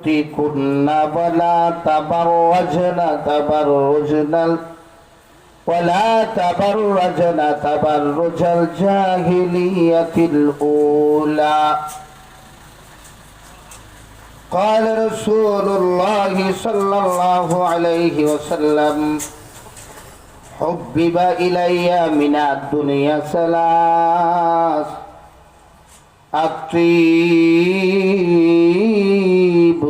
بيوتكن ولا تبرجن تبرج الجاهلية الأولى. قال رسول الله صلى الله عليه وسلم حبب إلي من الدنيا ثلاث: الطيب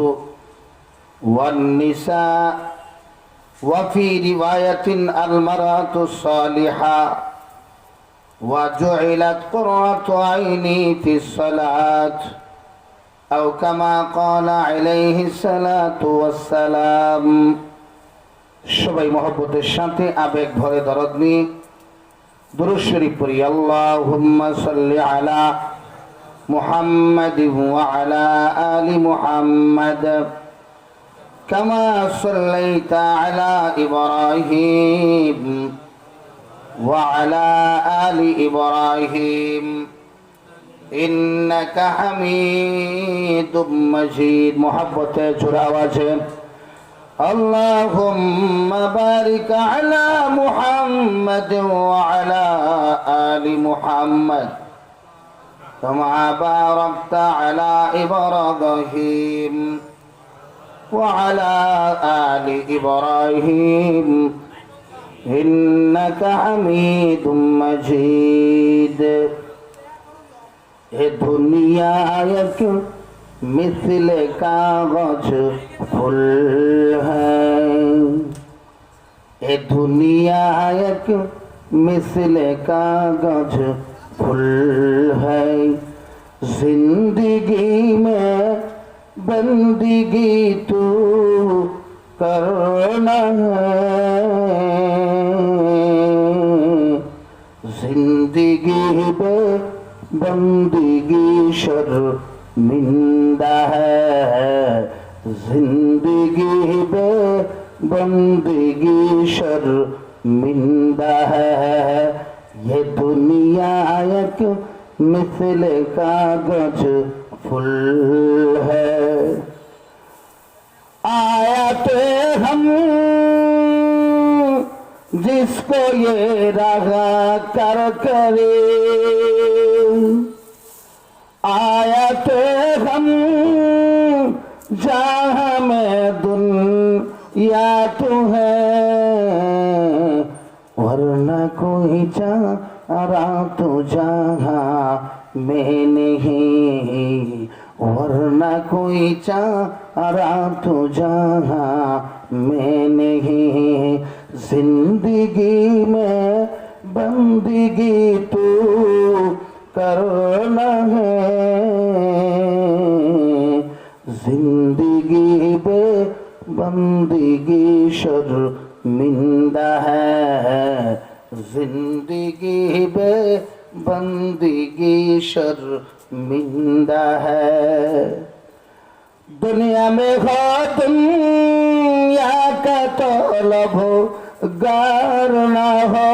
والنساء وفي رواية المرأة الصالحة وجعلت قرة عيني في الصلاة أو كما قال عليه الصلاة والسلام. সবাই মহব্বতের সাথে আবেগ ভরে দরদ নিয়ে দুরূদ শরীফ পড়ি। আল্লাহুম্মা সাল্লি আলা মুহাম্মাদ ওয়া আলা আলি মুহাম্মাদ কামা সাল্লাইতা আলা ইব্রাহিম ওয়া আলা আলি ইব্রাহিম ইন্নাকা হামিদুম মাজিদ। মহব্বতে জোরে আওয়াজে اللهم بارك على محمد وعلى آل محمد كما باركت على إبراهيم وعلى آل إبراهيم إنك حميد مجيد. दुनिया मिसल कागज फूल है, ये दुनिया एक मिसल कागज फूल है। जिंदगी में बंदगी तू करना है, जिंदगी में बंदगी शर्मिंदा है, जिंदगी बे बंदगी शर्मिंदा है। ये दुनिया एक मिसल कागज फूल है। आयाते हम जिसको ये रगा कर करे, आयते हम जहाँ में दुनिया तू है, वरना कोई चारा तू जहाँ में नहीं, वरना कोई चारा तू जहाँ में नहीं। जिंदगी में बंदगी तू करना है, जिंदगी बे बंदगी शर्मिंदा है, जिंदगी बे बंदगी शर्मिंदा है। दुनिया में हो दुनिया का तलब गार ना हो,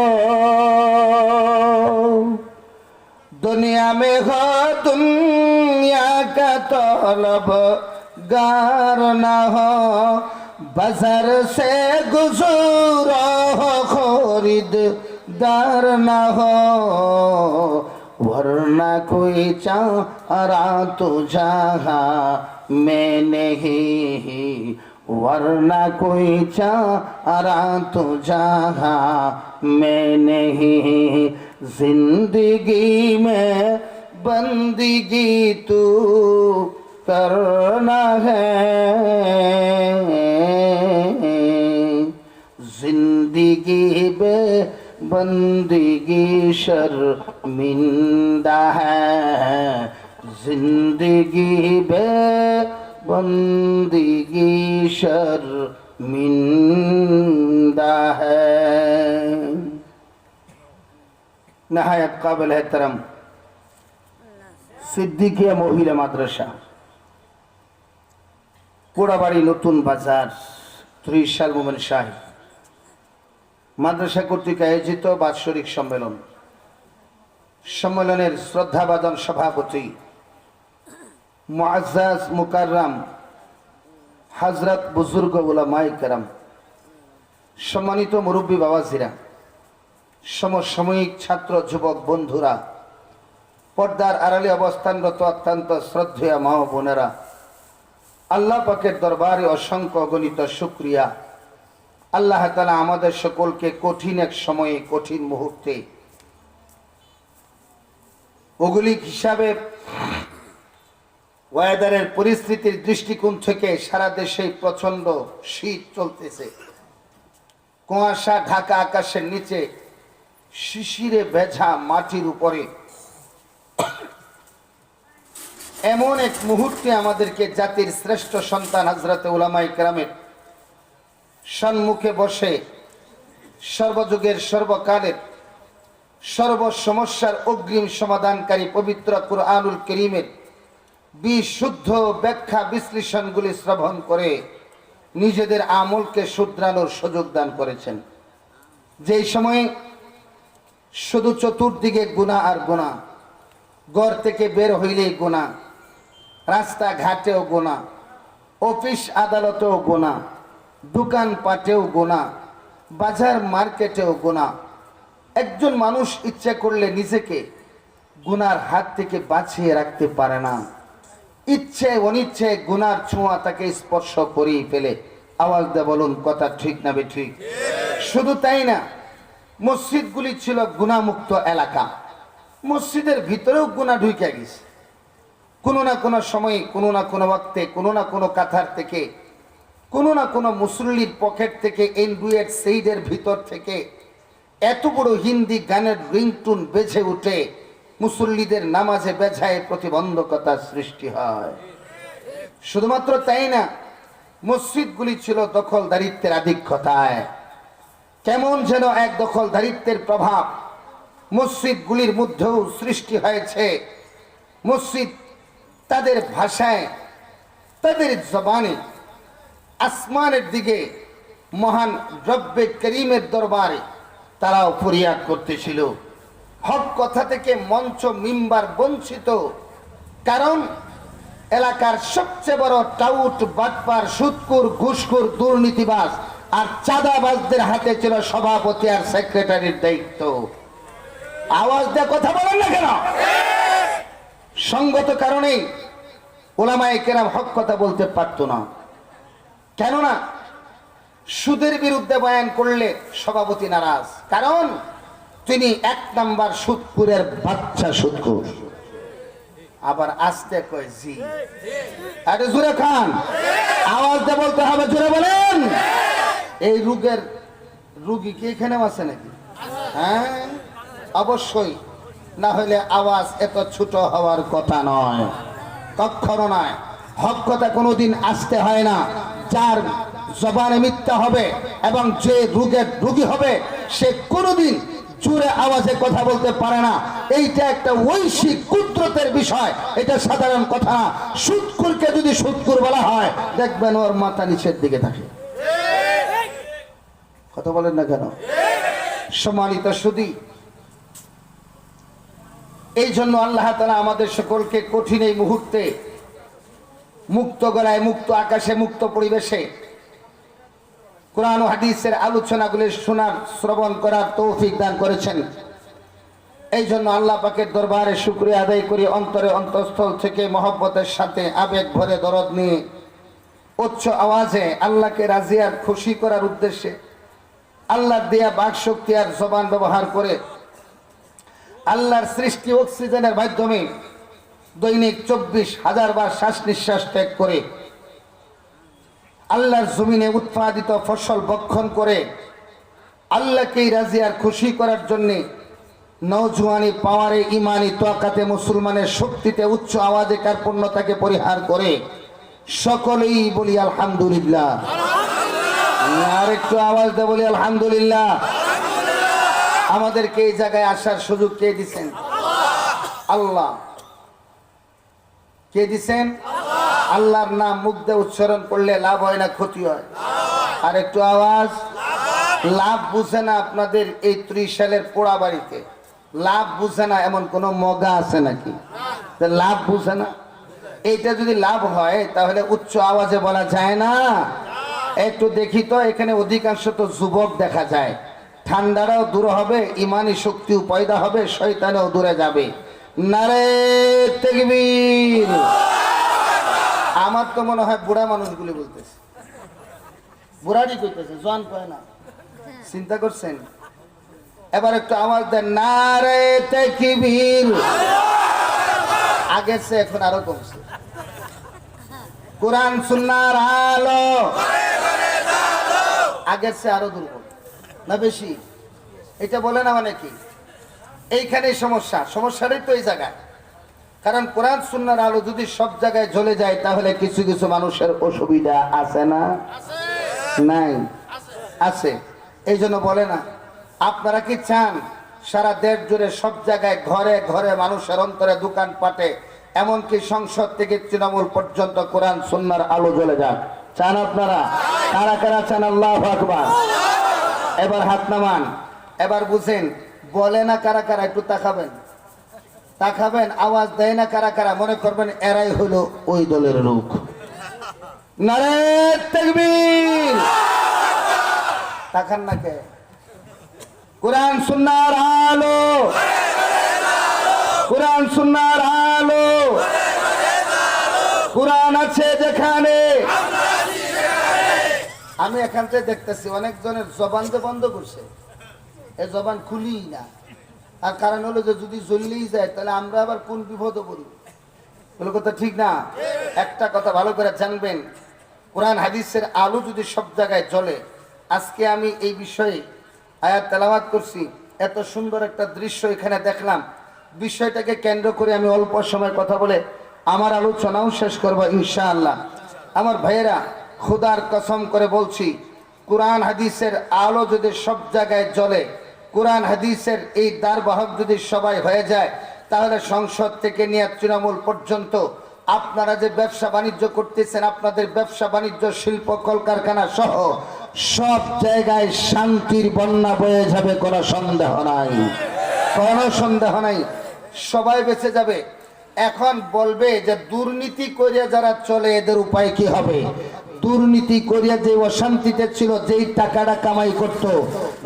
दुनिया में हो दुनिया का तलब गार ना हो। बाजार से गुजरो हो खरीददार ना हो, वरना कोई चारा तो जहाँ में नहीं, वरना कोई चारा तो जहाँ में नहीं। जिंदगी में बंदगी तू करना है, जिंदगी में बंदगी शर्मिंदा है, जिंदगी में बंदगी शर्मिंदा है। नहायत काबिल एहतरम सिद्दीकिया महिला माद्रासा, পোড়াবাড়ি নতুন বাজার, 30 সাল মোমেন শাহী মাদ্রাসা কর্তৃক আয়োজিত বাৎসরিক সম্মেলন। সম্মেলনের শ্রদ্ধাভাজন সভাপতি মুআজ্জাজ মুকাররম হযরত বুজুর্গ উলামায়ে কেরাম, সম্মানিত মুরব্বী বাবাজিরা, সমসাময়িক ছাত্র যুবক বন্ধুরা, পর্দার আড়ালে অবস্থানরত অত্যন্ত শ্রদ্ধেয় মা ও বোনেরা, আল্লাহ পাকের দরবারে অসংখ্য অগণিত শুকরিয়া। আল্লাহ তাআলা আমাদের সকলকে কঠিন এক সময়ে, কঠিন মুহূর্তে ভৌগোলিক হিসাবে ওয়েদারের পরিস্থিতির দৃষ্টিকোণ থেকে সারা দেশে প্রচন্ড শীত চলতেছে। কুয়াশা ঢাকা আকাশের নিচে, শিশিরে ভেজা মাটির উপরে এমন এক মুহূর্তে আমাদেরকে জাতির শ্রেষ্ঠ সন্তান হযরত উলামায়ে কেরামের সম্মুখে বসে সর্বযুগের সর্বকালের সর্ব সমস্যার অগ্রিম সমাধানকারী পবিত্র কুরআনুল কারীমের বিশুদ্ধ ব্যাখ্যা বিশ্লেষণগুলি শ্রবণ করে নিজেদের আমলকে শুধরানোর সুযোগ দান করেছেন। যেই সময়ে শুধু চতুর্দিকে গুনাহ আর গুনাহ, ঘর থেকে বের হইলেই গুনাহ, রাস্তাঘাটেও গুনাহ, অফিস আদালতেও গুনাহ, দোকানপাটেও গুনাহ, বাজার মার্কেটেও গুনাহ। একজন মানুষ ইচ্ছা করলে নিজেকে গুনার হাত থেকে বাঁচিয়ে রাখতে পারে না। ইচ্ছে অনিচ্ছে গুনার ছোঁয়া তাকে স্পর্শ করেই ফেলে। আওয়াজ দিয়ে বলুন, কথা ঠিক না বেঠিক? শুধু তাই না, মসজিদগুলি ছিল গুনাহমুক্ত এলাকা। মসজিদের ভিতরেও গুনাহ ঢুকে গেছে। কোনো না কোনো সময়ে, কোনো না কোনো ওয়াক্তে, কোনো না কোনো কাতার থেকে, কোনো না কোনো মুসল্লির পকেট থেকে, এন্ড্রয়েড সেইডের ভিতর থেকে এত বড় হিন্দি গানের রিংটুন বেজে উঠে মুসল্লিদের নামাজে বেজায় প্রতিবন্ধকতার সৃষ্টি হয়। শুধুমাত্র তাই না, মসজিদগুলি ছিল দখলদারিত্বের আধিক্যতায়। কেমন যেন এক দখলদারিত্বের প্রভাব মসজিদগুলির মধ্যেও সৃষ্টি হয়েছে। মসজিদ তাদের ভাষায়, তাদের জবানে আসমানের দিকে মহান রব্বে করিমের দরবারে তারাও ফরিয়াদ করতেছিল। হক কথা থেকে মঞ্চ মিম্বার বঞ্চিত, কারণ এলাকার সবচেয়ে বড় টাউট, বাটপার, সুদখোর, ঘুষখোর, দুর্নীতিবাজ আর চাঁদাবাজদের হাতে ছিল সভাপতি আর সেক্রেটারির দায়িত্ব। আওয়াজ দিয়ে কথা বলেন না কেন? সঙ্গত কারণেই উলামায়ে কেরাম হক কথা বলতে পারত না। কেননা সুদের বিরুদ্ধে বয়ান করলে সভাপতি নারাজ, কারণ তিনি 1 নাম্বার সুদখোরের বাচ্চা সুদখোর। আবার আসতে কয় জি, আরে জোরে খান, আওয়াজ দিয়ে বলতে হবে, জোরে বলেন। এই রুগী কি এখানেও আছে নাকি? হ্যাঁ, অবশ্যই, না হলে আওয়াজ এত ছোট হওয়ার কথা নয়, কখনো নয়। হক কথা কোনোদিন আসতে হয় না। যার জবানে মিথ্যা হবে এবং যে রোগী হবে, সে কোনোদিন জোরে আওয়াজে কথা বলতে পারে না। এইটা একটা ঐশিক কুদরতের বিষয়, এটা সাধারণ কথা না। সুদখোরকে যদি সুদখোর বলা হয়, দেখবেন ওর মাথা নিচের দিকে থাকে। কথা বলেন না কেন? সম্মানিত সুধী, এই জন্য আল্লাহ তাআলা আমাদের সকলকে কঠিন এই মুহূর্তে মুক্ত গলায়, মুক্ত আকাশে, মুক্ত পরিবেশে কোরআন ও হাদিসের আলোচনাগুলি শোনার, শ্রবণ করার তৌফিক দান করেছেন। এই জন্য আল্লাহ পাকের দরবারে শুকরিয়া আদায় করি, অন্তরে অন্তঃস্থল থেকে মহব্বতের সাথে আবেগ ভরে দরদ নিয়ে উচ্চ আওয়াজে আল্লাহকে রাজি আর খুশি করার উদ্দেশ্যে আল্লাহর দেয়া বাক শক্তি আর জবান ব্যবহার করে আল্লাহর সৃষ্টি অক্সিজেনের মাধ্যমে দৈনিক 24,000 বার শ্বাস নিঃশ্বাস ত্যাগ করে আল্লাহর জমিনে উৎপাদিত ফসল ভক্ষণ করে আল্লাহকেই রাজি আর খুশি করার জন্যে নওজোয়ানি পাওয়ারে, ইমানি তাকাতে, মুসলমানের শক্তিতে, উচ্চ আওয়াজে কার্পণ্যতাকে পরিহার করে সকলেই বলি আলহামদুলিল্লাহ। আর একটু আওয়াজ দিয়ে বলি আলহামদুলিল্লাহ। আমাদেরকে এই জায়গায় আসার সুযোগ কে দিচ্ছেন? আল্লাহ। কে দিচ্ছেন? আল্লাহর নাম মুখ দিয়ে উচ্চারণ করলে লাভ হয় না ক্ষতি হয়? আর একটু আওয়াজ। লাভ বুঝে না আপনাদের এই 30 সালের পোড়া বাড়িতে? লাভ বুঝে না এমন কোন মগা আছে নাকি? লাভ বুঝে না? এইটা যদি লাভ হয় তাহলে উচ্চ আওয়াজে বলা যায় না? একটু দেখি তো, এখানে অধিকাংশ তো যুবক দেখা যায়। ঠান্ডাটাও দূর হবে, ইমানি শক্তিও পয়দা হবে, শয়তানও দূরে যাবে। নারে তাকবীর। আমার তো মনে হয় বুড়া মানুষগুলি বলতেছে, বুড়ারই কইতেছে, জোয়ান কয় না। চিন্তা করছেন? এবার একটু আওয়াজ দেন, নারে তাকবীর। আগের চেয়ে এখন আরো কমছে। কোরআন সুন্নাহর আলো আগের চেয়ে আরো দুর্বল না বেশি? এটা বলে না মানে কি? এইখানেই সমস্যাটাই তো এই জায়গায়। কারণ কোরআন সুন্নাহর আলো যদি সব জায়গায় জ্বলে যায় তাহলে কিছু কিছু মানুষের অসুবিধা আছে না? নাই? আছে। এই জন্য বলে না, আপনারা কি চান সারা দেশ জুড়ে সব জায়গায় ঘরে ঘরে মানুষের অন্তরে, দোকান পাটে, এমনকি সংসদ থেকে তৃণমূল পর্যন্ত কোরআন সুন্নাহর আলো জ্বলে যাক? চান আপনারা? কারা কারা চান? আল্লাহু আকবার। এবার হাত নামান। এবার বুঝেন বলে না কারা কারা, একটু তাকাবেন, তাকাবেন। আওয়াজ দেয় না কারা কারা, মনে করবেন এরাই হলো ওই দলের লোক। নারে তাকবীর। তাকান না কে? কোরআন সুন্নাহর আলো, কোরআন সুন্নাহর আলো। কোরআন আছে যেখানে। আমি এখান থেকে দেখতেছি অনেকজনের জবান যে বন্ধ করছে, এই জবান খুলি না। আর কারণ হলো যে যদি জ্বললেই যায় তাহলে আমরা আবার কোন বিপদে পড়ি। বলে কথা ঠিক না? একটা কথা ভালো করে জানবেন, কোরআন হাদিসের আলো যদি সব জায়গায় জ্বলে। আজকে আমি এই বিষয়ে আয়াত তেলাওয়াত করছি, এত সুন্দর একটা দৃশ্য এখানে দেখলাম। বিষয়টাকে কেন্দ্র করে আমি অল্প সময় কথা বলে আমার আলোচনাও শেষ করব ইনশাআল্লাহ। আমার ভাইয়েরা, খোদার কসম করে বলছি, কোরআন হাদিসের আলো যদি সব জায়গায় জ্বলে, কোরআন হাদিসের এই দ্বারবাহক যদি সবাই হয়ে যায়, তাহলে সংসদ থেকে নিয়ে তৃণমূল পর্যন্ত আপনারা যে ব্যবসা বাণিজ্য করতেছেন, আপনাদের ব্যবসা বাণিজ্য, শিল্প, কলকারখানা সহ সব জায়গায় শান্তির বন্যা বয়ে যাবে, কোনো সন্দেহ নাই, কোনো সন্দেহ নাই। সবাই বেঁচে যাবে। এখন বলবে যে দুর্নীতি করিয়া যারা চলে এদের উপায় কি হবে? দুর্নীতি করিয়া যে অশান্তিতে ছিল, যেই টাকাটা কামাই করত,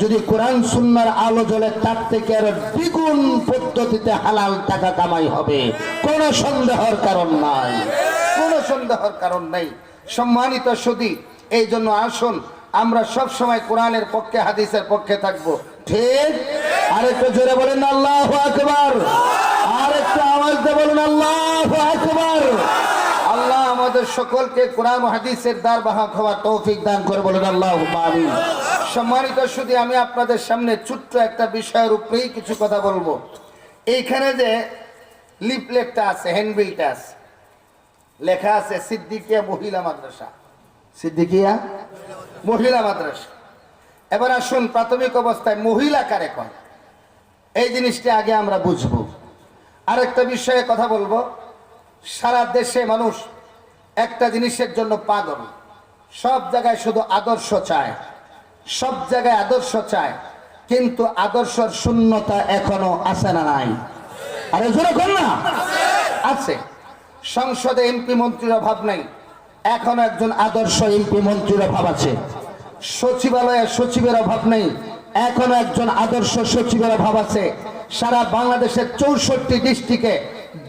যদি কোরআন সুন্নাহর আলো জ্বলে তার থেকে আরো দ্বিগুণ পদ্ধতিতে হালাল টাকা কামাই হবে, কোনো সন্দেহের কারণ নাই, কোনো সন্দেহের কারণ নাই। সম্মানিত সুধী, এই জন্য আসুন আমরা সব সময় কোরআনের পক্ষে, হাদিসের পক্ষে থাকবো। ঠিক? আরেকটু জোরে বলেন আল্লাহু আকবার। আরেকটু আওয়াজ দিয়ে বলুন আল্লাহু আকবার। আল্লাহ আমাদের সকলকে কোরআন ও হাদিসের দ্বারবাহক হওয়ার তৌফিক দান করে, বলুন আল্লাহুম্মা আমিন। সম্মানিত সুধী, আমি আপনাদের সামনে ছোট্ট একটা বিষয়ের উপরেই কিছু কথা বলবো। এইখানে যে লিফলেটটা আছে, হ্যান্ডবিলটা আছে, লেখা আছে সিদ্দিকিয়া মহিলা মাদ্রাসা। সিদ্দিকিয়া মহিলা মাদ্রাসা। এবার আসুন, প্রাথমিক অবস্থায় মহিলা কারে কয় এই জিনিসটা আগে আমরা বুঝবো। আরেকটা বিষয়ে কথা বলবো। সারা দেশে মানুষ একটা জিনিসের জন্য পাগল, সব জায়গায় শুধু আদর্শ চায়, সব জায়গায় আদর্শ চায়, কিন্তু আদর্শের শূন্যতা এখনো আছে না নাই? আরে জোরে কর না। আছে। সংসদে এমপি মন্ত্রীর অভাব নাই, এখনো একজন আদর্শ এমপি মন্ত্রীর অভাব আছে। সচিবালয়ে সচিবের অভাব নেই, এখনো একজন আদর্শ সচিবের অভাব আছে। সারা বাংলাদেশের 64 ডিস্ট্রিক্টে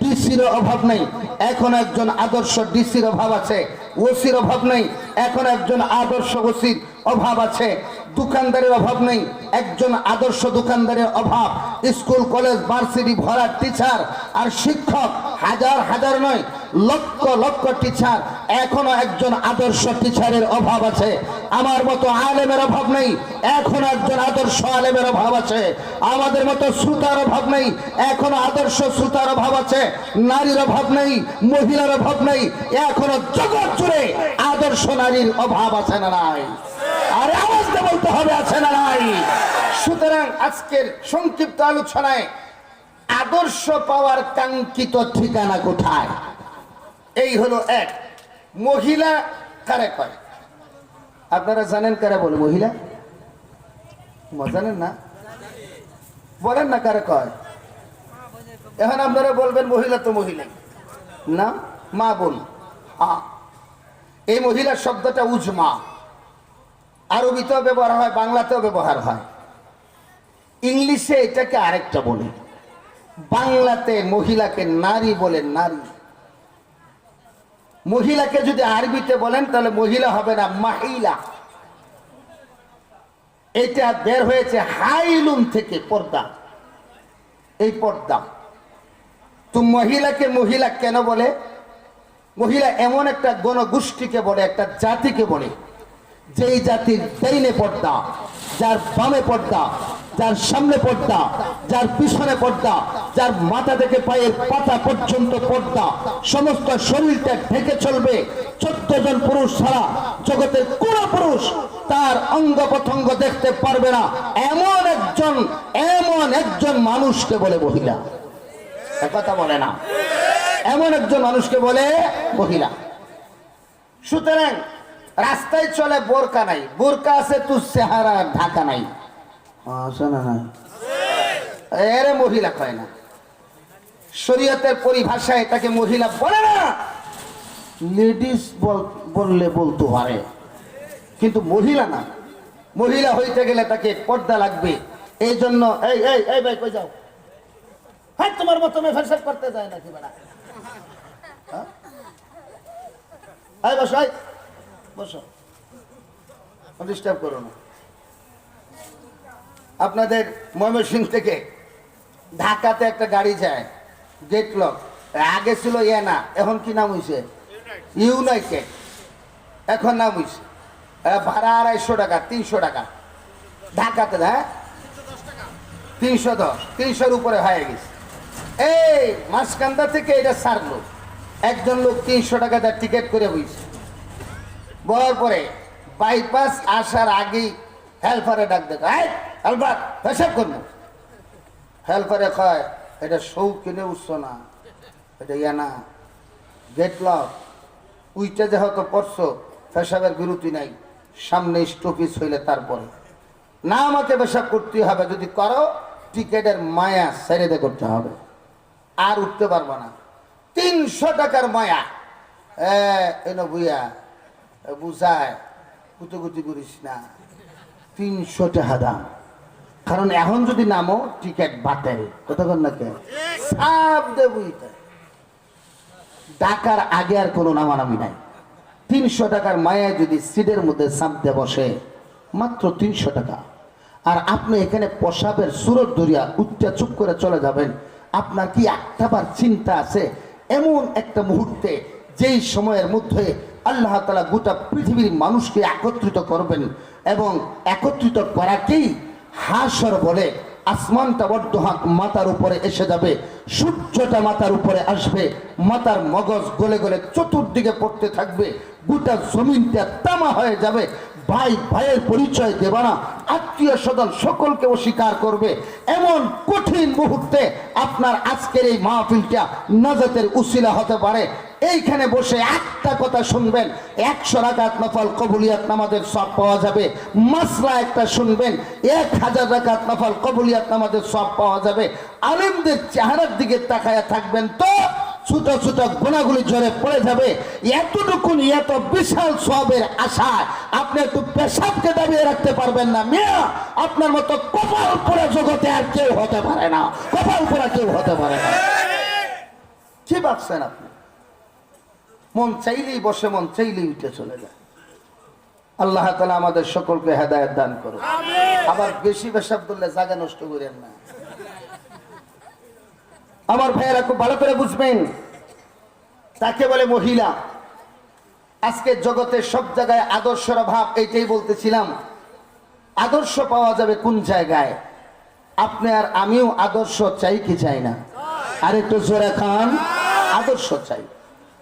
ডিসির অভাব নেই, এখন একজন আদর্শ ডিসির অভাব আছে। ওসির অভাব নেই, এখন একজন আদর্শ ওসির অভাব আছে। দোকানদারের অভাব নেই, একজন আদর্শ দোকানদারের অভাব। স্কুল কলেজ ভার্সিটি ভরা টিচার আর শিক্ষক, হাজার হাজার নয়, লক্ষ লক্ষ টিচার, এখনো একজন আদর্শ টিচারের অভাব আছে। আমার মতো আলেমের অভাব নেই, এখনো একজন আদর্শ আলেমের অভাব আছে। আমাদের মতো শ্রোতার অভাব নেই, এখনো আদর্শ শ্রোতার অভাব আছে। নারীর অভাব নেই, মহিলার অভাব নেই, এখনো জগৎ জুড়ে আদর্শ নারীর অভাব আছে না নাই? আরে আওয়াজটা বলতে হবে, আছে না নাই? সুতরাং আজকের সংক্ষিপ্ত আলোচনায় আদর্শ পাওয়ার কাঙ্ক্ষিত ঠিকানা কোথায়, এই হলো এক। মহিলা কারে কয় আপনারা জানেন? কারে বলে মহিলা? জানেন না? বলেন না কারে কয়। এখন আপনারা বলবেন মহিলা তো মহিলাই না, মা বোন। এই মহিলা শব্দটা উজমা, আরবিতেও ব্যবহার হয়, বাংলাতেও ব্যবহার হয়। ইংলিশে এটাকে আরেকটা বলে, বাংলাতে মহিলাকে নারী বলে। নারী, মহিলাকে যদি আরবিতে বলেন তাহলে মহিলা হবে না, মাহিলা। এটা বের হয়েছে হাইলুন থেকে, পর্দা। এই পর্দা তো মহিলাকে মহিলা কেন বলে? মহিলা এমন একটা গণগোষ্ঠীকে বলে, একটা জাতিকে বলে, যেই জাতির ডাইনে পর্দা, যার বামে পর্দা, যার সামনে পর্দা, যার পিছনে পর্দা, যার মাথা থেকে পায়ের পাতা পর্যন্ত পর্দা, সমস্ত শরীরটা ঢেকে চলবে। 14 জন পুরুষ ছাড়া জগতের কোন পুরুষ তার অঙ্গ প্রত্যঙ্গ দেখতে পারবে না, এমন একজন মানুষকে বলে মহিলা। কথা বলে না, এমন একজন মানুষকে বলে মহিলা। সুতরাং রাস্তায় চলে বোরকা নাই, বোরকা আছে তু চেহারা ঢাকা নাই, এরে মহিলা কয় না। শরীয়তের পরিভাষায় তাকে মহিলা বলে না, লেডিস বললে বলতে পারে, কিন্তু মহিলা না। মহিলা হইতে গেলে তাকে পর্দা লাগবে। এই জন্য এই এই এই ভাই কই যাও, হ্যাঁ তোমার মতো মেয়ে ফেরসাদ করতে যায় নাকি বেড়া? হ্যাঁ বসো, বসো, ডিস্টার্ব করো না। আপনাদের ময়মনসিংহ থেকে ঢাকাতে একটা গাড়ি যায়, গেট লক। আগে ছিল না, এখন কি নাম হয়েছে? ইউনাইটেড। এখন নাম হয়েছে ভাড়া 250 টাকা, 300 টাকা ঢাকাতে। হ্যাঁ 310, 300-র উপরে হয়ে গেছে। এই মাঝকান্দা থেকে এটা ছাড়লো, একজন লোক 300 টাকা তার টিকিট করে হয়েছে। বলার পরে বাইপাস আসার আগেই হেল্পারে ডাক দেখ, হেল্পার পেশাব করবো। হেল্পারে কয় এটা শৌখিনে উঠছ না, এটা না, গেট লক। উইটা যেহেতু পড়ছো, পেশাবের বিরতি নাই, সামনে স্টপিস হইলে তারপরে না আমাকে পেশাব করতে হবে। যদি করো টিকেটের মায়া ছেড়ে দে করতে হবে, আর উঠতে পারবো না। 300 টাকার মায়া এনো বুয়া বুঝায়, কুতুকুতি করিস না, 300 টাকা দাম। কারণ এখন যদি নামো টিকেট বাতিল, কতক্ষণ না কে সাপ দেবইতে ডাকার আগে আর কোনো নামানামি নাই। 300 টাকার মায়া যদি সিটের মধ্যে চাপতে বসে, মাত্র 300 টাকা। আর আপনি এখানে প্রসাবের সুরত ধরিয়া উচ্চা চুপ করে চলে যাবেন। আপনার কি একটাবার চিন্তা আছে এমন একটা মুহূর্তে যেই সময়ের মধ্যে আল্লাহ তাআলা গোটা পৃথিবীর মানুষকে একত্রিত করবেন, এবং একত্রিত করাকেই হাসর বলে। আসমানটা বড্ড হাত মাথার উপরে এসে যাবে, সূর্যটা মাথার উপরে আসবে, মাথার মগজ গলে গলে চতুর্দিকে পড়তে থাকবে, গোটা জমিনটা তামা হয়ে যাবে। ভাই ভাইয়ের পরিচয় দেবে না, আত্মীয় স্বজন সকলকে অস্বীকার করবে। এমন কঠিন মুহূর্তে আপনার আজকের এই মাহফিলটা নাজাতের উসিলা হতে পারে। এইখানে বসে একটা কথা শুনবেন, 100 রাকাত নফল কবুলিয়াত নামাজের সব পাওয়া যাবে। মাসলা একটা শুনবেন, 1000 রাকাত নফল কবুলিয়াত নামাজের সব পাওয়া যাবে। আলেমদের চেহারার দিকে তাকায়া থাকবেন তো ছোট ছোট গুণাগুলি ঝরে পড়ে যাবে। এতটুকুন এত বিশাল সবের আশায় আপনি একটু পেশাবকে দাবিয়ে রাখতে পারবেন না। মিয়া আপনার মতো কপাল পোড়া জগতে আর কেউ হতে পারে না, কপাল পোড়া কেউ হতে পারে না। কি ভাবছেন আপনি? মন চাইলেই বসে, মন চাইলেই উঠে চলে যায়। আল্লাহ তাআলা আমাদের সকলকে হেদায়েত দান করুন। আবার বেশি পেশাব করলে জায়গা নষ্ট করেন না। আমার ভাইয়েরা খুব ভালো করে বুঝবেন, তাকে বলে মহিলা। আজকে জগতের সব জায়গায় আদর্শের অভাব, এইটাই বলতেছিলাম। আদর্শ পাওয়া যাবে কোন জায়গায়? আপনি আর আমিও আদর্শ চাই কি চাই না? আর একটু জোরে খান, আদর্শ চাই।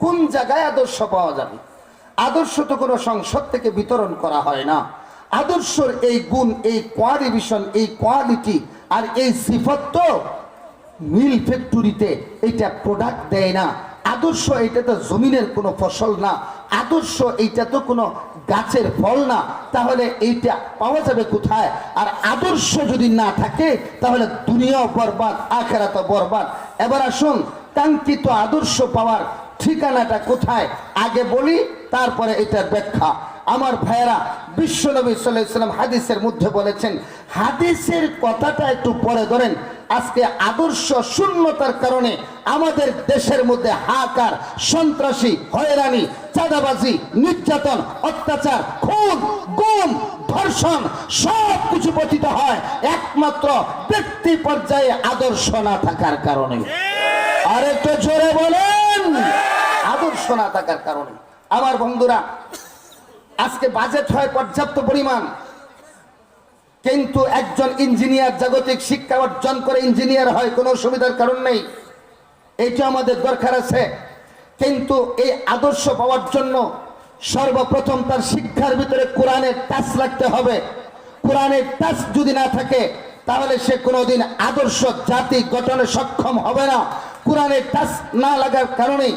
কোন জায়গায় আদর্শ পাওয়া যাবে? আদর্শ তো কোনো সংসদ থেকে বিতরণ করা হয় না। আদর্শের এই গুণ, এই কোয়ালিফিকেশন, এই কোয়ালিটি আর এই সিফত তো মিল ফ্যাক্টরিতে এটা প্রোডাক্ট দেয় না। আদর্শ এটা তো জমিনের কোনো ফসল না। আদর্শ এইটা তো কোনো গাছের ফল না। তাহলে এইটা পাওয়া যাবে কোথায়? আর আদর্শ যদি না থাকে তাহলে দুনিয়াও বরবাদ, আখিরাতও বরবাদ। এবার আসুন, কাঙ্ক্ষিত আদর্শ পাওয়ার ঠিকানাটা কোথায় আগে বলি, তারপরে এটার ব্যাখ্যা। আমার ভাইয়েরা, বিশ্বনবী সাল্লাল্লাহু আলাইহি ওয়াসাল্লাম হাদিসের মধ্যে বলেছেন, হাদিসের কথাটা একটু পরে ধরেন। আজকে আদর্শ শূন্যতার কারণে আমাদের দেশের মধ্যে হাহাকার, সন্ত্রাসী, হয়রানি, চাঁদাবাজি, নির্যাতন, অত্যাচার, খুন, গুম, ধর্ষণ সব কিছু পতিত হয় একমাত্র ব্যক্তি পর্যায়ে আদর্শ না থাকার কারণে। আর একটু জোরে বলেন, আদর্শ না থাকার কারণে। আমার বন্ধুরা, আজকে বাজেট হয় পর্যাপ্ত পরিমাণ, কিন্তু একজন ইঞ্জিনিয়ার জাগতিক শিক্ষা অর্জন করে ইঞ্জিনিয়ার হয়, কোনো অসুবিধার কারণ নেই, এইটা আমাদের দরকার আছে। কিন্তু এই আদর্শ পাওয়ার জন্য সর্বপ্রথম তার শিক্ষার ভিতরে কোরআনের টাচ রাখতে হবে। কোরআনের টাচ যদি না থাকে তাহলে সে কোনোদিন আদর্শ জাতি গঠনে সক্ষম হবে না। কোরআনের টাচ না লাগার কারণে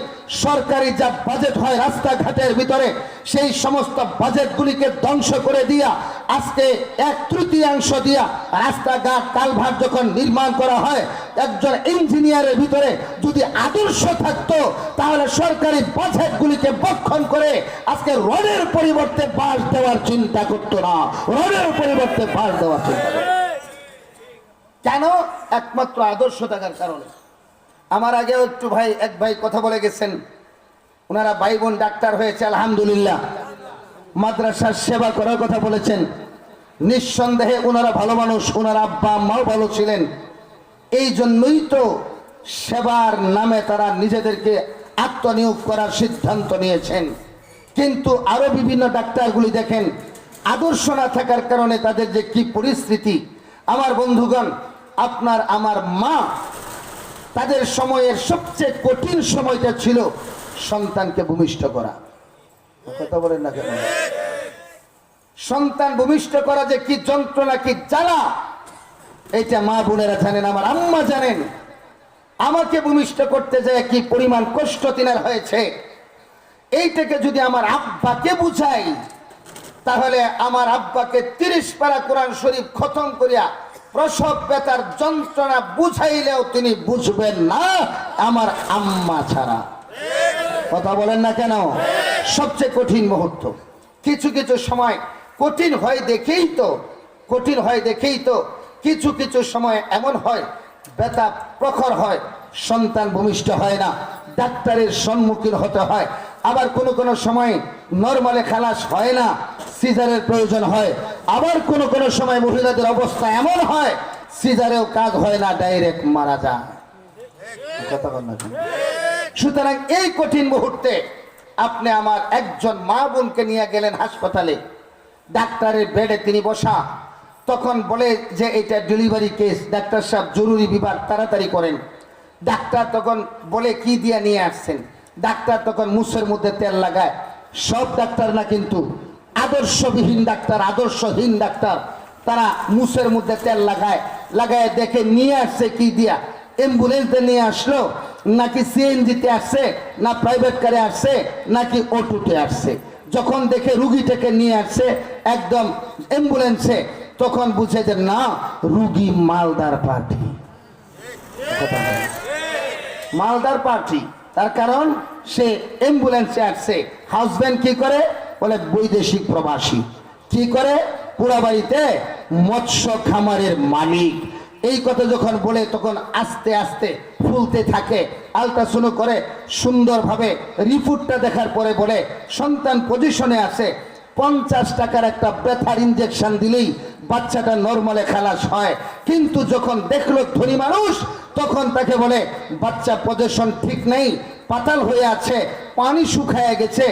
সরকারি যা বাজেট হয় রাস্তাঘাটের ভিতরে, সেই সমস্ত বাজেটগুলিকে ধ্বংস করে দিয়া আজকে 1/3 দিয়া রাস্তাঘাট কালভার্ট যখন নির্মাণ করা হয়, একজন ইঞ্জিনিয়ারের ভিতরে যদি আদর্শ থাকতো তাহলে সরকারি বাজেটগুলিকে বক্ষণ করে আজকে রোডের পরিবর্তে বাস দেওয়ার চিন্তা করতো না, রোডের পরিবর্তে বাস দেওয়ার চিন্তা করতো। কেন? একমাত্র আদর্শ থাকার কারণে। আমার আগেও একটু এক ভাই কথা বলে গেছেন, ওনারা ভাই বোন ডাক্তার হয়েছে আলহামদুলিল্লাহ, মাদ্রাসার সেবা করার কথা বলেছেন। নিঃসন্দেহে ওনারা ভালো মানুষ, ওনারা আব্বা আম্মাও ভালো ছিলেন, এই জন্যই তো সেবার নামে তারা নিজেদেরকে আত্মনিয়োগ করার সিদ্ধান্ত নিয়েছেন। কিন্তু আরো বিভিন্ন ডাক্তারগুলি দেখেন, আদর্শ না থাকার কারণে তাদের যে কি পরিস্থিতি। আমার বন্ধুগণ, আপনার আমার মা, তাদের সময়ের সবচেয়ে কঠিন সময়টা ছিল সন্তানকে ভূমিষ্ঠ করা। কথা বলেন না কেন? সন্তান ভূমিষ্ঠ করা যে কি যন্ত্রণা, কি জ্বালা, এইটা মা বোনেরা জানেন, আমার আম্মা জানেন। আমাকে ভূমিষ্ঠ করতে যায় কি পরিমাণ কষ্ট তিনার হয়েছে, এইটাকে যদি আমার আব্বাকে বুঝাই তাহলে আমার আব্বাকে 30 পারা কোরআন শরীফ খতম করিয়া প্রসব ব্যথার যন্ত্রণা বুঝাইলেও তিনি বুঝবেন না আমার আম্মা ছাড়া। কথা বলেন না কেন? সবচেয়ে কঠিন মুহূর্ত। কিছু কিছু সময় কঠিন হয় দেখেই তো কিছু কিছু সময় এমন হয় ব্যথা প্রখর হয়, সন্তান ভূমিষ্ঠ হয় না, ডাক্তারের সম্মুখীন হতে হয়। আবার কোনো কোনো সময় নরমালে খালাস হয় না, সিজারের প্রয়োজন হয়। আবার কোনো কোনো সময় মহিলাদের অবস্থা এমন হয় সিজারেও কাজ হয় না, ডাইরেক্ট মারা যায়। সুতরাং এই কঠিন মুহূর্তে আপনি আমার একজন মা বোনকে নিয়ে গেলেন হাসপাতালে, ডাক্তারের বেডে তিনি বসা, তখন বলে যে এটা ডেলিভারি কেস, ডাক্তার সাহেব জরুরি বিভাগ, তাড়াতাড়ি করেন। ডাক্তার তখন বলে কি দিয়ে নিয়ে আসছেন, ডাক্তার তখন মুছের মধ্যে তেল লাগায়। সব ডাক্তার না, কিন্তু আদর্শবিহীন ডাক্তার, আদর্শহীন ডাক্তার, তারা মুছের মধ্যে তেল লাগায় দেখে নিয়ে আসছে কি দিয়া, অ্যাম্বুলেন্সে নিয়ে আসলো নাকি সিএনজিতে আসছে, না প্রাইভেট কারে আসছে, নাকি অটোতে আসছে। যখন দেখে রুগীটাকে নিয়ে আসছে একদম অ্যাম্বুলেন্সে, তখন বুঝে যে না, রুগী মালদার পার্টি। মালদার পার্টি, তার কারণ সে অ্যাম্বুলেন্সে আসছে। হাজবেন্ড কি করে? বলে বৈদেশিক প্রবাসী। কি করে? পুরা বাড়িতে মৎস্য খামারের মালিক। এই কথা যখন বলে তখন আস্তে আস্তে ফুলতে থাকে, আলট্রাসাউন্ড করে সুন্দরভাবে রিপোর্টটা দেখার পরে বলে সন্তান পজিশনে আছে, 50 টাকার একটা ব্যথার ইঞ্জেকশন দিলেই বাচ্চাটা নরমালে খালাস হয়। কিন্তু যখন দেখলো ধনী মানুষ, তখন তাকে বলে বাচ্চা পজিশন ঠিক নেই, পাতাল হয়ে আছে, পানি শুকায় গেছে,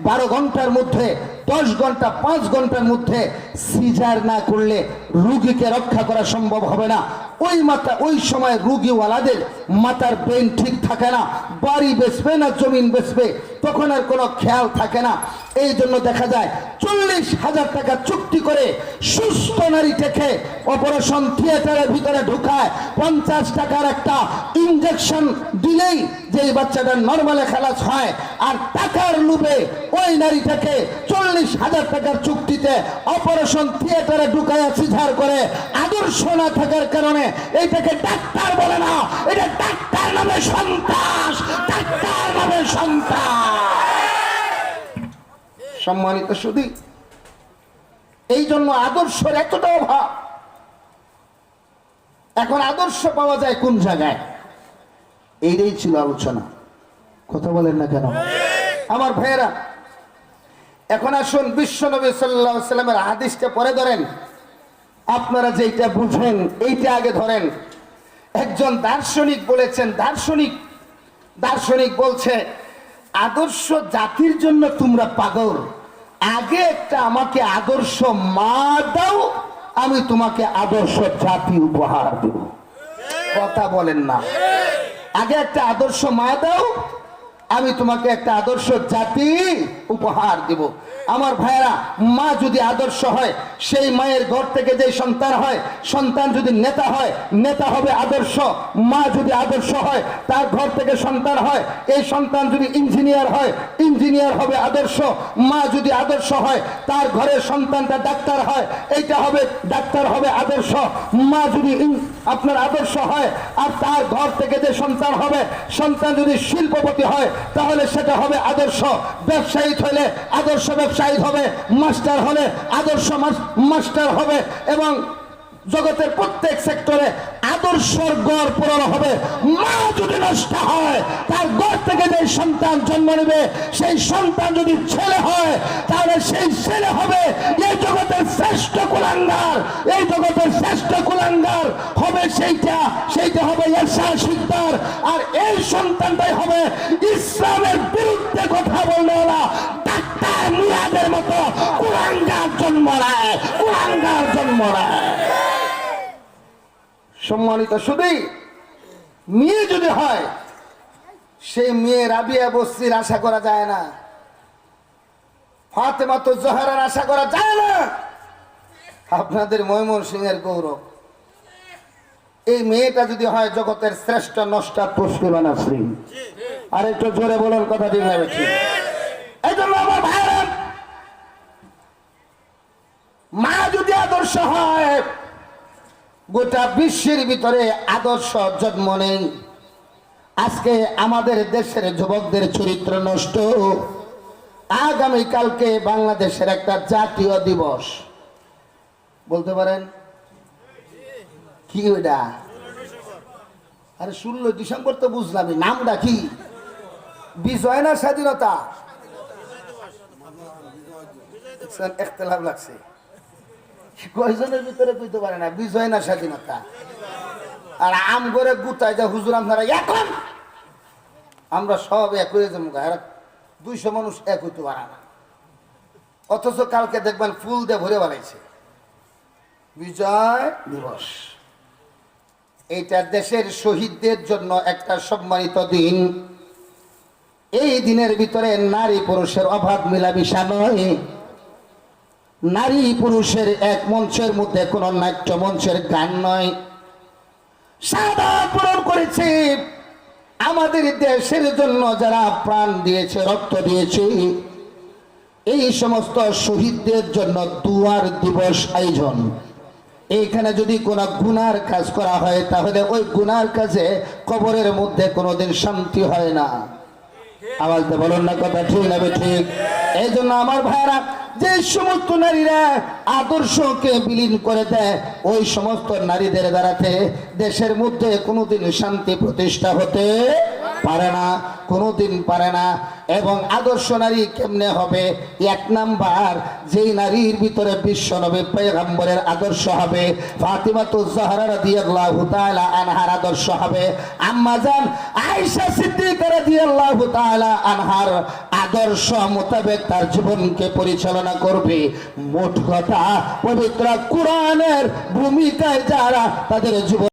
12 ঘন্টার মধ্যে, 10 ঘন্টা, 5 ঘন্টার মধ্যে সিজার না করলে রুগীকে রক্ষা করা সম্ভব হবে না। ওই সময় রুগীওয়ালাদের মাথার ব্রেন ঠিক থাকে না, বাড়ি বেচবে না জমিন বেচবে, তখন আর কোনো খেয়াল থাকে না। এই জন্য দেখা যায় 40 40,000 টাকা চুক্তি করে সুস্থ নারীটাকে অপারেশন থিয়েটারের ভিতরে ঢুকায় 50 টাকার একটা ইনজেকশন দিলেই যে বাচ্চাটা নরমালে খালাস হয়। আর টাকার লোভে ওই নারীটাকে 40,000 টাকার চুক্তিতে অপারেশন থিয়েটারে ঢুকায় সিজার করে। আদর্শ না থাকার কারণে এইটাকে ডাক্তার বলে না, এটা ডাক্তার নামে সন্ত্রাস, ডাক্তার নামে সন্ত্রাস। সম্মানিত সুধী, এই জন্য আদর্শের এতটা অভাব। এখন আদর্শ পাওয়া যায় কোন জায়গায়? এইটাই ছিল আলোচনা। কথা বলেন না কেন আমার ভাইয়েরা? এখন আসুন বিশ্বনবী সাল্লাল্লাহু আলাইহি ওয়াসাল্লামের হাদিসটা পরে ধরেন। আপনারা যেটা বুঝেন এইটা আগে ধরেন। একজন দার্শনিক বলেছেন, দার্শনিক বলছে, আদর্শ জাতির জন্য তোমরা পাগল, আগে একটা আমাকে আদর্শ মা দাও, আমি তোমাকে আদর্শ জাতি উপহার দেব। কথা বলেন না? আগে একটা আদর্শ মা দাও, আমি তোমাকে একটা আদর্শ জাতি উপহার দেব। আমার ভাইরা, মা যদি আদর্শ হয়, সেই মায়ের ঘর থেকে যে সন্তান হয়, সন্তান যদি নেতা হয়, নেতা হবে আদর্শ। মা যদি আদর্শ হয়, তার ঘর থেকে সন্তান হয়, এই সন্তান যদি ইঞ্জিনিয়ার হয়, ইঞ্জিনিয়ার হবে আদর্শ। মা যদি আদর্শ হয়, তার ঘরের সন্তানটা ডাক্তার হয়, এইটা হবে ডাক্তার, হবে আদর্শ। মা যদি আপনার আদর্শ হয়, আর তার ঘর থেকে যে সন্তান হবে, সন্তান যদি শিল্পপতি হয়, তাহলে সেটা হবে আদর্শ। ব্যবসায়ী হলে আদর্শ ব্যবসায়ী হবে, মাস্টার হলে আদর্শ মাস্টার হবে, এবং জগতের প্রত্যেক সেক্টরে আদর্শের গড় পূরণ হবে। মা যদি নষ্ট হয়, তার ঘর থেকে যে সন্তান জন্ম নেবে, সেই সন্তান যদি ছেলে হয়, তাহলে সেই ছেলে হবে এই জগতের শ্রেষ্ঠ কুলাঙ্গার। এই জগতের শ্রেষ্ঠ কুলাঙ্গার হবে সেইটা হবে এরশাদ শিকদার। আর এই সন্তানটাই হবে ইসলামের বিরুদ্ধে কথা বলনেওয়ালা ডাক্তার মুরাদের মতো কুলাঙ্গার জন্ম নেয়, কুলাঙ্গার জন্ম নেয়। সম্মানিত সুধী, মেয়ে যদি হয়, সেই মেয়ে রাবিয়া বসরির আশা করা যায় না, ফাতেমা তো জোহরার আশা করা যায় না। আপনাদের ময়মনসিংহের গৌরব এই মেয়েটা যদি হয় জগতের শ্রেষ্ঠ নষ্টা তসলিমা নাসরিন। আর একটু জোরে বলার কথা ঠিক না বেশি? এই জন্য আমার ভাইরা, মা যদি আদর্শ হয়, গোটা বিশ্বের ভিতরে আদর্শ জন্ম নেই। আজকে আমাদের দেশের যুবকদের চরিত্র নষ্ট। আগামীকালকে বাংলাদেশের একটা জাতীয় দিবস, বলতে পারেন কি ওইটা? আরে 16 ডিসেম্বর তো বুঝলাম, নামটা কি? বিজয় না স্বাধীনতা? ইখতিলাফ লাগছে, কয়জনের ভিতরে কইতে পারে না বিজয় না স্বাধীনতা। আর আম করে গুতায় যা হুজুর আপনারা এখন আমরা সব এক হয়ে যাবো, 200 মানুষ এক হইতে পারে না। অথচ কালকে দেখবেন ফুল দিয়ে ভরে বানাইছে বিজয় দিবস। এইটা দেশের শহীদদের জন্য একটা সম্মানিত দিন। এই দিনের ভিতরে নারী পুরুষের অভাব মিলামিশা নয়। নারী পুরুষের এক মঞ্চের মধ্যে কোন নাট্য মঞ্চের গান নয়। সাদা পূরণ করেছে আমাদের দেশের জন্য যারা প্রাণ দিয়েছে, রক্ত দিয়েছে, এই সমস্ত শহীদদের জন্য দুয়ার দিবস আয়োজন। এইখানে যদি কোনো গুনার কাজ করা হয়, তাহলে ওই গুনার কাজে কবরের মধ্যে কোনোদিন শান্তি হয় না। আওয়াজ দিয়ে বলুন না কথা ঠিক না ঠিক? এই জন্য আমার ভাইরা, যে সমস্ত নারীরা আদর্শকে বিলীন করে দেয়, ওই সমস্ত নারীদের দ্বারাতে দেশের মধ্যে কোনোদিন শান্তি প্রতিষ্ঠা হতে পারে না, কোনোদিন পারে না। এবং আদর্শ নারী কেমনে হবে? 1 নাম্বার, যেই নারীর ভিতরে বিশ্বনবী পয়গম্বরের আদর্শ হবে, ফাতিমাতুজ জোহরা রাদিয়াল্লাহু তাআলা আনহার আদর্শ হবে, আম্মা জান আয়েশা সিদ্দিকা রাদিয়াল্লাহু তাআলা আনহার আদর্শ মোতাবেক তার জীবনকে পরিচালনা করবে। মোট কথা, পবিত্র কোরআনের ভূমিকায় যারা তাদের জীবন